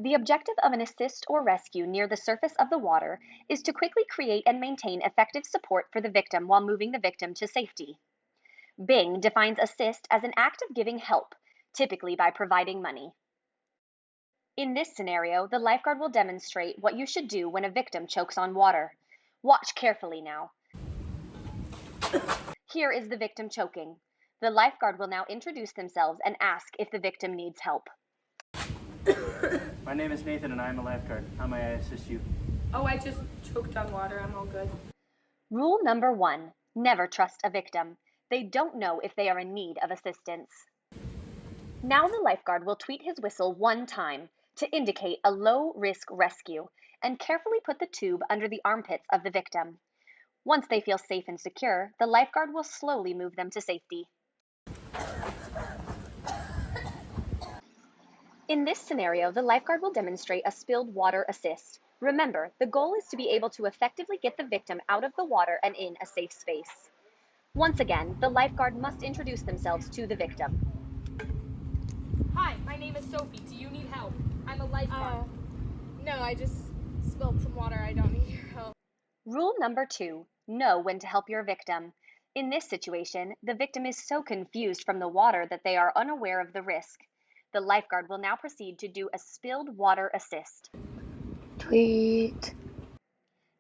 The objective of an assist or rescue near the surface of the water is to quickly create and maintain effective support for the victim while moving the victim to safety. Bing defines assist as an act of giving help, typically by providing money. In this scenario, the lifeguard will demonstrate what you should do when a victim chokes on water. Watch carefully now. Here is the victim choking. The lifeguard will now introduce themselves and ask if the victim needs help. My name is Nathan and I am a lifeguard. How may I assist you? Oh, I just choked on water. I'm all good. Rule number 1, never trust a victim. They don't know if they are in need of assistance. Now the lifeguard will tweet his whistle 1 time to indicate a low-risk rescue and carefully put the tube under the armpits of the victim. Once they feel safe and secure, the lifeguard will slowly move them to safety. In this scenario, the lifeguard will demonstrate a spilled water assist. Remember, the goal is to be able to effectively get the victim out of the water and in a safe space. Once again, the lifeguard must introduce themselves to the victim. Hi, my name is Sophie. Do you need help? I'm a lifeguard. No, I just spilled some water. I don't need your help. Rule number 2, know when to help your victim. In this situation, the victim is so confused from the water that they are unaware of the risk. The lifeguard will now proceed to do a spilled water assist. Tweet.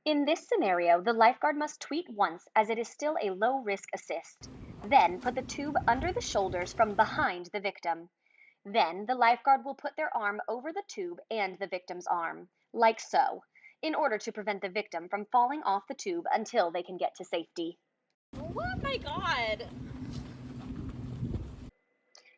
In this scenario, the lifeguard must tweet once as it is still a low-risk assist. Then put the tube under the shoulders from behind the victim. Then the lifeguard will put their arm over the tube and the victim's arm, like so, in order to prevent the victim from falling off the tube until they can get to safety. Oh my God.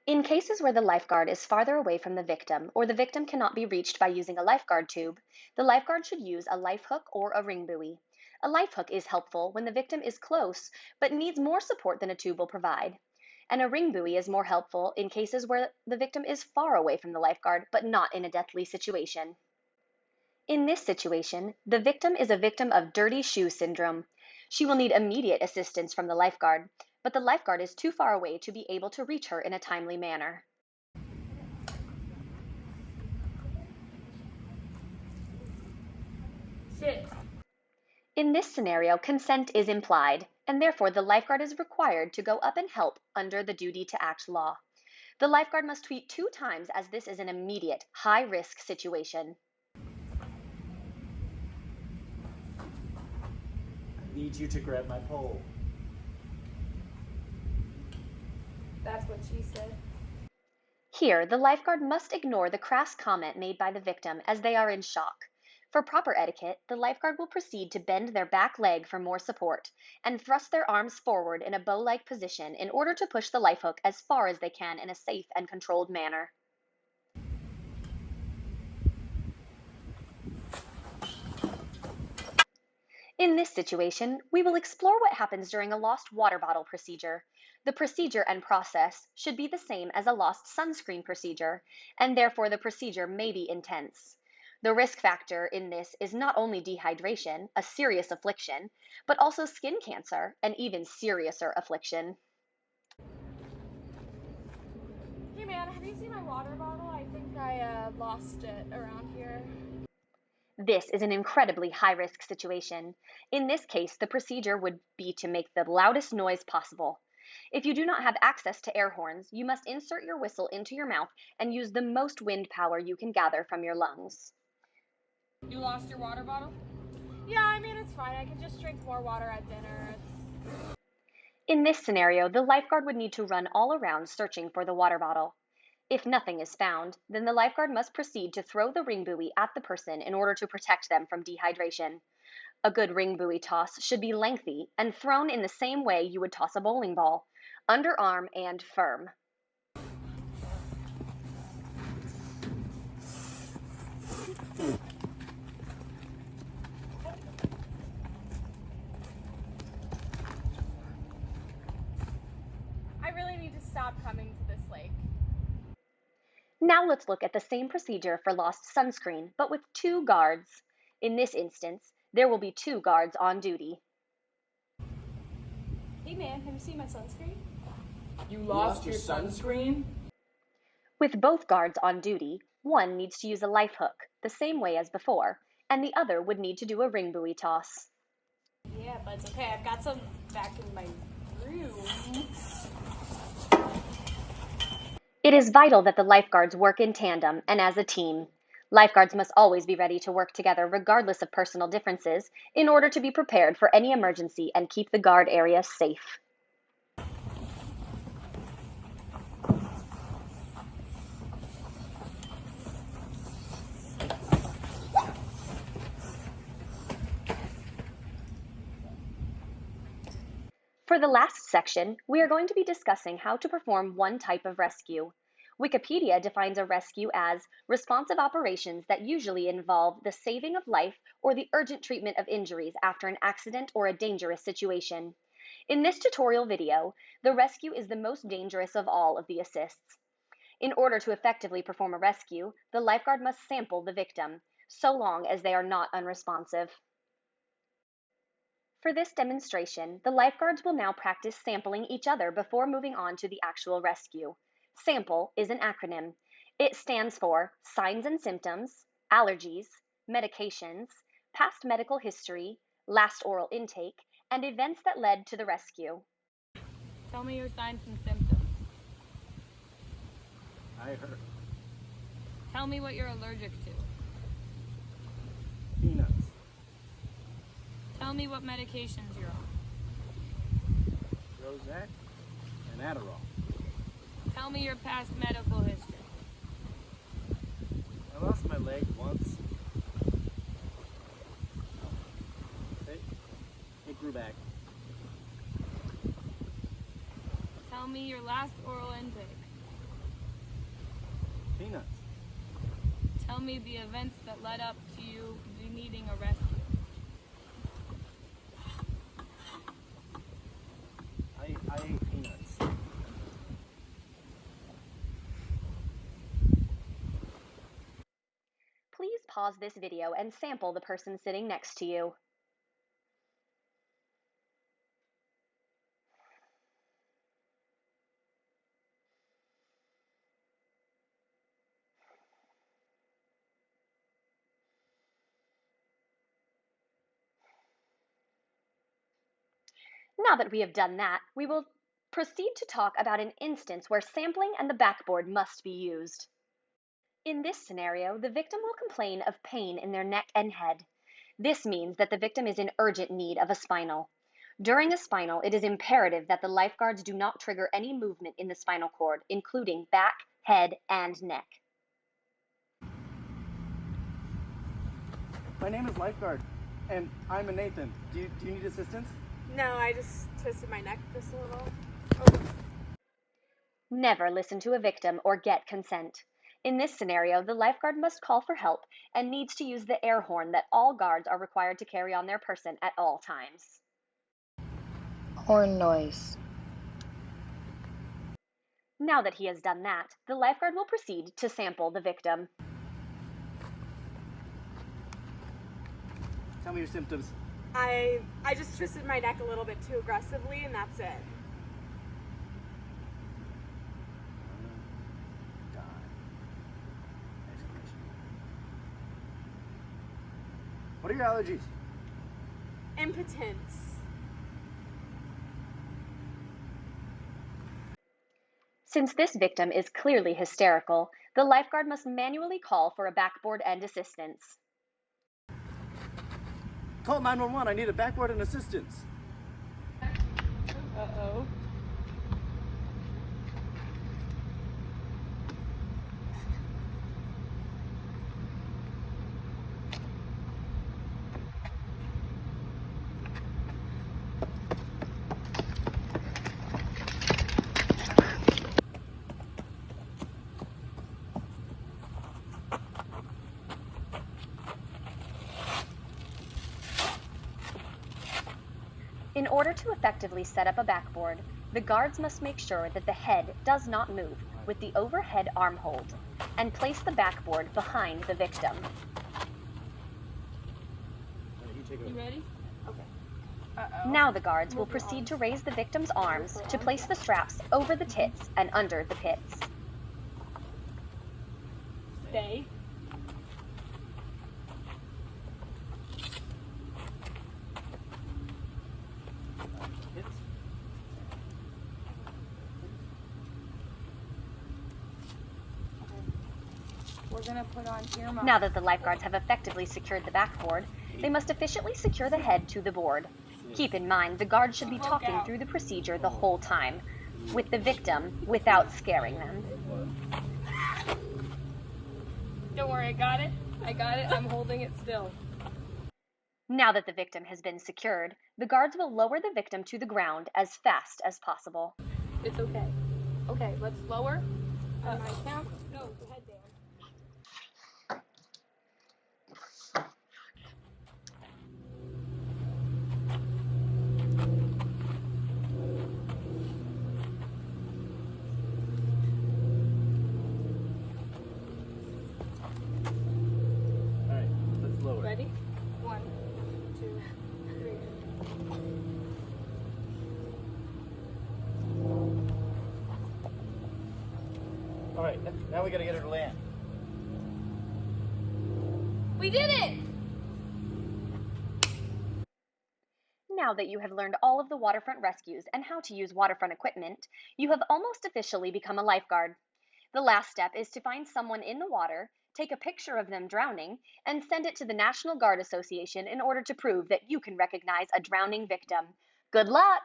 In cases where the lifeguard is farther away from the victim or the victim cannot be reached by using a lifeguard tube, the lifeguard should use a life hook or a ring buoy. A life hook is helpful when the victim is close but needs more support than a tube will provide. And a ring buoy is more helpful in cases where the victim is far away from the lifeguard but not in a deathly situation. In this situation, the victim is a victim of dirty shoe syndrome. She will need immediate assistance from the lifeguard, but the lifeguard is too far away to be able to reach her in a timely manner. Sit. In this scenario, consent is implied, and therefore the lifeguard is required to go up and help under the duty to act law. The lifeguard must tweet 2 times as this is an immediate, high-risk situation. I need you to grab my pole. That's what she said. Here, the lifeguard must ignore the crass comment made by the victim as they are in shock. For proper etiquette, the lifeguard will proceed to bend their back leg for more support and thrust their arms forward in a bow-like position in order to push the life hook as far as they can in a safe and controlled manner. In this situation, we will explore what happens during a lost water bottle procedure. The procedure and process should be the same as a lost sunscreen procedure, and therefore the procedure may be intense. The risk factor in this is not only dehydration, a serious affliction, but also skin cancer, an even seriouser affliction. Hey man, have you seen my water bottle? I think I lost it around here. This is an incredibly high-risk situation. In this case, the procedure would be to make the loudest noise possible. If you do not have access to air horns, you must insert your whistle into your mouth and use the most wind power you can gather from your lungs. You lost your water bottle? Yeah, I mean, it's fine. I can just drink more water at dinner. In this scenario, the lifeguard would need to run all around searching for the water bottle. If nothing is found, then the lifeguard must proceed to throw the ring buoy at the person in order to protect them from dehydration. A good ring buoy toss should be lengthy and thrown in the same way you would toss a bowling ball, underarm and firm. I really need to stop coming to this lake. Now let's look at the same procedure for lost sunscreen, but with 2 guards. In this instance, there will be 2 guards on duty. Hey man, have you seen my sunscreen? You lost your sunscreen? With both guards on duty, One needs to use a life hook, the same way as before, and the other would need to do a ring buoy toss. Yeah, but it's okay. I've got some back in my room. It is vital that the lifeguards work in tandem and as a team. Lifeguards must always be ready to work together regardless of personal differences in order to be prepared for any emergency and keep the guard area safe. For the last section, we are going to be discussing how to perform one type of rescue. Wikipedia defines a rescue as responsive operations that usually involve the saving of life or the urgent treatment of injuries after an accident or a dangerous situation. In this tutorial video, the rescue is the most dangerous of all of the assists. In order to effectively perform a rescue, the lifeguard must sample the victim, so long as they are not unresponsive. For this demonstration, the lifeguards will now practice sampling each other before moving on to the actual rescue. SAMPLE is an acronym. It stands for signs and symptoms, allergies, medications, past medical history, last oral intake, and events that led to the rescue. Tell me your signs and symptoms. I hurt. Tell me what you're allergic to. Peanuts. Tell me what medications you're on. Prozac and Adderall. Tell me your past medical history. I lost my leg once. It grew back. Tell me your last oral intake. Peanuts. Tell me the events that led up to you needing a rescue. I ate peanuts. Please pause this video and sample the person sitting next to you. Now that we have done that, we will proceed to talk about an instance where sampling and the backboard must be used. In this scenario, the victim will complain of pain in their neck and head. This means that the victim is in urgent need of a spinal. During a spinal, it is imperative that the lifeguards do not trigger any movement in the spinal cord, including back, head, and neck. My name is Lifeguard, and I'm a Nathan. Do you need assistance? No, I just twisted my neck just a little. Never listen to a victim or get consent. In this scenario, the lifeguard must call for help and needs to use the air horn that all guards are required to carry on their person at all times. Horn noise. Now that he has done that, the lifeguard will proceed to sample the victim. Tell me your symptoms. I just twisted my neck a little bit too aggressively, and that's it. God. Exclamation. What are your allergies? Impotence. Since this victim is clearly hysterical, the lifeguard must manually call for a backboard and assistance. Call 911. I need a backboard and assistance. Uh-oh. In order to effectively set up a backboard, the guards must make sure that the head does not move with the overhead arm hold and place the backboard behind the victim. You ready? Now the guards will proceed to raise the victim's arms to place the straps over the tits and under the pits. Stay. Hits. We're gonna put on earmuffs. Now that the lifeguards have effectively secured the backboard, they must efficiently secure the head to the board. Keep in mind, the guard should be talking through the procedure the whole time, with the victim, without scaring them. Don't worry, I got it. I got it. I'm holding it still. Now that the victim has been secured, the guards will lower the victim to the ground as fast as possible. It's okay. Okay, let's lower. On my count. Go. Head down. All right, let's lower. Ready? 1, 2, 3. All right, now we got to get her to land. We did it! Now that you have learned all of the waterfront rescues and how to use waterfront equipment, you have almost officially become a lifeguard. The last step is to find someone in the water, take a picture of them drowning, and send it to the National Guard Association in order to prove that you can recognize a drowning victim. Good luck!